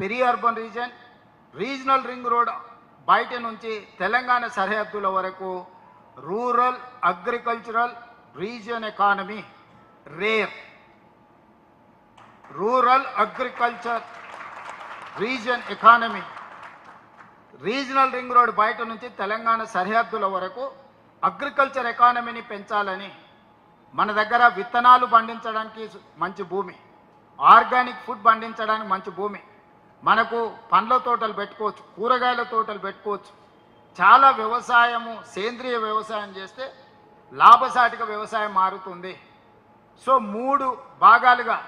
Peri urban reason, regional ring road బయట నుంచి తెలంగాణ సరిహద్దుల వరకు rural agricultural region economy rare, rural agriculture region economy, regional ring road బయట నుంచి తెలంగాణ సరిహద్దుల వరకు అగ్రికల్చర్ ఎకానమీని పెంచాలని, మన దగ్గర విత్తనాలు పండించడానికి మంచి భూమి, ఆర్గానిక్ ఫుడ్ పండించడానికి మంచి భూమి, మనకు పండ్ల తోటలు పెట్టుకోవచ్చు, కూరగాయల తోటలు పెట్టుకోవచ్చు, చాలా వ్యవసాయము సేంద్రియ వ్యవసాయం చేస్తే లాభసాటిగా వ్యవసాయం మారుతుంది. సో 3 భాగాలుగా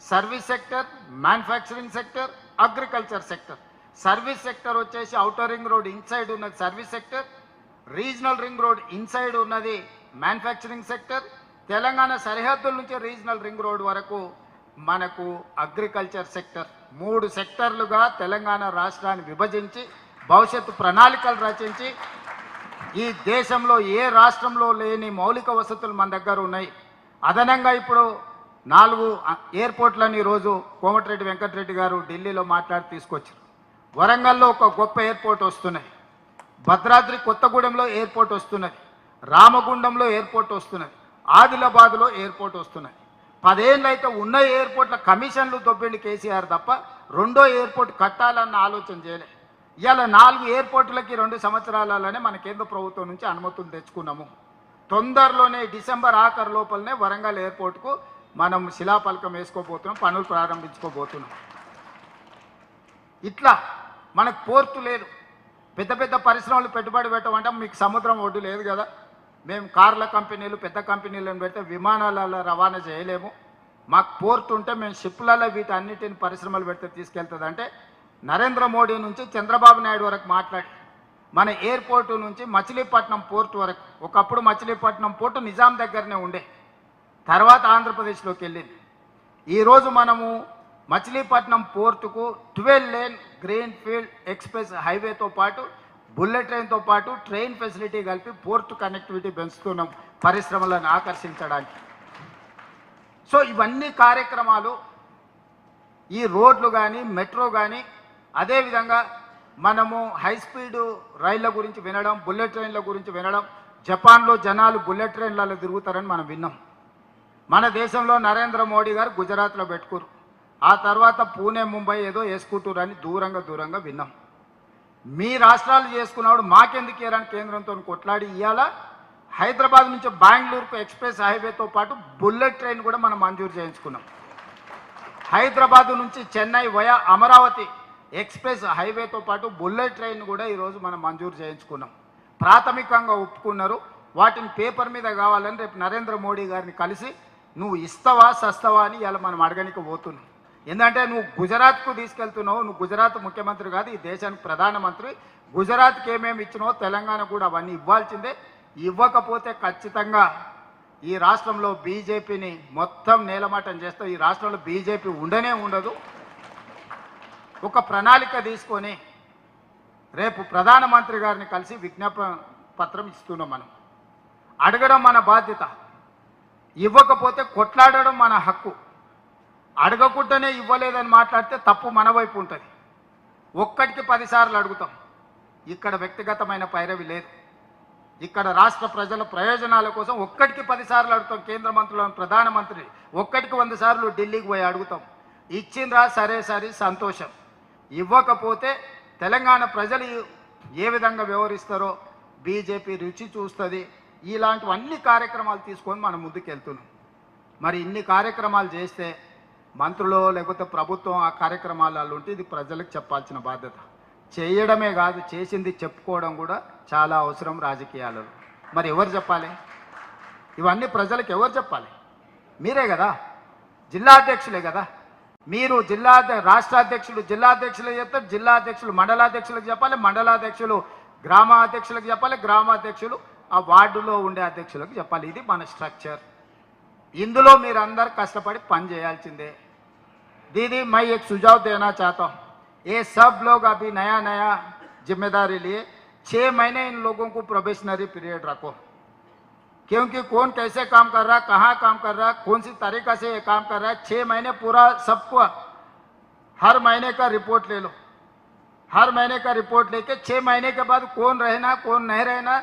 service sector, manufacturing sector, agriculture sector. Service sector వచ్చేసి ఔటర్ రింగ్ రోడ్ ఇన్సైడ్ ఉన్నది service sector, regional ring road inside ఉన్నది మ్యానుఫ్యాక్చరింగ్ సెక్టర్, తెలంగాణ సరిహద్దుల నుంచి రీజనల్ రింగ్ రోడ్ వరకు మనకు అగ్రికల్చర్ సెక్టర్. 3 సెక్టర్లుగా తెలంగాణ రాష్ట్రాన్ని విభజించి భవిష్యత్తు ప్రణాళికలు రచించి ఈ దేశంలో ఏ రాష్ట్రంలో లేని మౌలిక వసతులు మన దగ్గర ఉన్నాయి. అదనంగా ఇప్పుడు 4 ఎయిర్పోర్ట్లని ఈరోజు కోమటిరెడ్డి వెంకటరెడ్డి గారు ఢిల్లీలో మాట్లాడి తీసుకొచ్చారు. వరంగల్లో ఒక గొప్ప ఎయిర్పోర్ట్ వస్తున్నది, భద్రాద్రి కొత్తగూడెంలో ఎయిర్పోర్ట్ వస్తున్నది, రామగుండంలో ఎయిర్పోర్ట్ వస్తున్నది, ఆదిలాబాద్లో ఎయిర్పోర్ట్ వస్తున్నది. 10 ఏళ్ళు అయితే ఉన్న ఎయిర్పోర్ట్ల కమిషన్లు దొబ్బిండి కేసీఆర్ తప్ప రెండో ఎయిర్పోర్ట్ కట్టాలన్న ఆలోచన చేయలే. ఇవాళ 4 ఎయిర్పోర్టులకి 2 సంవత్సరాలలోనే మన కేంద్ర ప్రభుత్వం నుంచి అనుమతులు తెచ్చుకున్నాము. తొందరలోనే డిసెంబర్ ఆఖరు లోపలనే వరంగల్ ఎయిర్పోర్ట్కు మనం శిలాఫలకం వేసుకోబోతున్నాం, పనులు ప్రారంభించుకోబోతున్నాం. ఇట్లా మనకు పోర్టు లేదు, పెద్ద పెద్ద పరిశ్రమలు పెట్టుబడి పెట్టమంటే మీకు సముద్రం ఒడ్డు లేదు కదా, మేము కార్ల కంపెనీలు పెద్ద కంపెనీలను పెడితే విమానాలలో రవాణా చేయలేము, మాకు పోర్టు ఉంటే మేము షిప్లలో వీటన్నిటిని పరిశ్రమలు పెడితే తీసుకెళ్తుంది అంటే నరేంద్ర మోడీ నుంచి చంద్రబాబు నాయుడు వరకు మాట్లాడి మన ఎయిర్పోర్టు నుంచి మచిలీపట్నం పోర్టు వరకు, ఒకప్పుడు మచిలీపట్నం పోర్టు నిజాం దగ్గరనే ఉండే, తర్వాత ఆంధ్రప్రదేశ్లోకి వెళ్ళింది. ఈరోజు మనము మచిలీపట్నం పోర్టుకు 12 లేన్ గ్రీన్ ఫీల్డ్ ఎక్స్ప్రెస్ హైవేతో పాటు బుల్లెట్ ట్రైన్తో పాటు ట్రైన్ ఫెసిలిటీ కలిపి పోర్టు కనెక్టివిటీ పెంచుతున్నాం పరిశ్రమలను ఆకర్షించడానికి. సో ఇవన్నీ కార్యక్రమాలు, ఈ రోడ్లు కానీ మెట్రో కానీ, అదేవిధంగా మనము హై స్పీడ్ రైళ్ల గురించి వినడం, బుల్లెట్ ట్రైన్ల గురించి వినడం, జపాన్లో జనాలు బుల్లెట్ ట్రైన్లలో తిరుగుతారని మనం విన్నాం. మన దేశంలో నరేంద్ర మోడీ గారు గుజరాత్లో పెట్టుకురు, ఆ తర్వాత పూణే ముంబై ఏదో వేసుకుంటారు అని దూరంగా విన్నాం. మీ రాష్ట్రాలు చేసుకున్నవాడు మాకెందుకు ఇయ్యారని కేంద్రంతో కొట్లాడి ఇవాళ హైదరాబాద్ నుంచి బెంగళూరుకు ఎక్స్ప్రెస్ హైవేతో పాటు బుల్లెట్ ట్రైన్ కూడా మనం మంజూరు చేయించుకున్నాం. హైదరాబాద్ నుంచి చెన్నై వయా అమరావతి ఎక్స్ప్రెస్ హైవేతో పాటు బుల్లెట్ ట్రైన్ కూడా ఈరోజు మనం మంజూరు చేయించుకున్నాం. ప్రాథమికంగా ఒప్పుకున్నారు, వాటిని పేపర్ మీద కావాలని రేపు నరేంద్ర మోడీ గారిని కలిసి నువ్వు ఇస్తావా సస్తావా అని ఇలా మనం అడగనికి పోతున్నాం. ఎందుకంటే నువ్వు గుజరాత్కు తీసుకెళ్తున్నావు, నువ్వు గుజరాత్ ముఖ్యమంత్రి కాదు, ఈ దేశానికి ప్రధానమంత్రి. గుజరాత్కి ఏమేమి ఇచ్చినావో తెలంగాణ కూడా అవన్నీ ఇవ్వాల్సిందే. ఇవ్వకపోతే ఖచ్చితంగా ఈ రాష్ట్రంలో బీజేపీని మొత్తం నేలమాటం చేస్తావు. ఈ రాష్ట్రంలో బీజేపీ ఉండనే ఉండదు. ఒక ప్రణాళిక తీసుకొని రేపు ప్రధానమంత్రి గారిని కలిసి విజ్ఞాపన పత్రం ఇస్తున్నాం. మనం అడగడం మన బాధ్యత, ఇవ్వకపోతే కొట్లాడడం మన హక్కు. అడగకుండానే ఇవ్వలేదని మాట్లాడితే తప్పు మన వైపు ఉంటుంది. ఒక్కటికి 10 సార్లు అడుగుతాం. ఇక్కడ వ్యక్తిగతమైన పైరవి లేదు, ఇక్కడ రాష్ట్ర ప్రజల ప్రయోజనాల కోసం ఒక్కటికి 10 సార్లు అడుగుతాం. కేంద్ర మంత్రులను, ప్రధానమంత్రి ఒక్కటికి 100 సార్లు ఢిల్లీకి పోయి అడుగుతాం. ఇచ్చిండ్రా సరే సంతోషం, ఇవ్వకపోతే తెలంగాణ ప్రజలు ఏ విధంగా వ్యవహరిస్తారో బీజేపీ రుచి చూస్తుంది. ఇలాంటివన్నీ కార్యక్రమాలు తీసుకొని మనం ముందుకు వెళ్తున్నాం. మరి ఇన్ని కార్యక్రమాలు చేస్తే మంత్రులు లేకపోతే ప్రభుత్వం ఆ కార్యక్రమాలలో ఉంటే ఇది ప్రజలకు చెప్పాల్సిన బాధ్యత. చేయడమే కాదు, చేసింది చెప్పుకోవడం కూడా చాలా అవసరం రాజకీయాలలో. మరి ఎవరు చెప్పాలి ఇవన్నీ? ప్రజలకు ఎవరు చెప్పాలి? మీరే కదా, జిల్లా అధ్యక్షులే కదా. మీరు రాష్ట్ర అధ్యక్షులు జిల్లా అధ్యక్షులకు చెప్తారు, జిల్లా అధ్యక్షులు మండలాధ్యక్షులకు చెప్పాలి, మండలాధ్యక్షులు గ్రామాధ్యక్షులకు చెప్పాలి, గ్రామాధ్యక్షులు ఆ వార్డులో ఉండే అధ్యక్షులకు చెప్పాలి. ఇది మన స్ట్రక్చర్. ఇందులో మీరందరూ కష్టపడి పని చేయాల్సిందే. दीदी मैं एक सुझाव देना चाहता हूँ, ये सब लोग अभी नया जिम्मेदारी लिए 6 महीने इन लोगों को प्रोबेशनरी पीरियड रखो, क्योंकि कौन कैसे काम कर रहा है, कहाँ काम कर रहा है, कौन सी तरीका से ये काम कर रहा है, 6 महीने पूरा सबको हर महीने का रिपोर्ट ले लो, हर महीने का रिपोर्ट लेके 6 महीने के बाद कौन रहना कौन नहीं रहना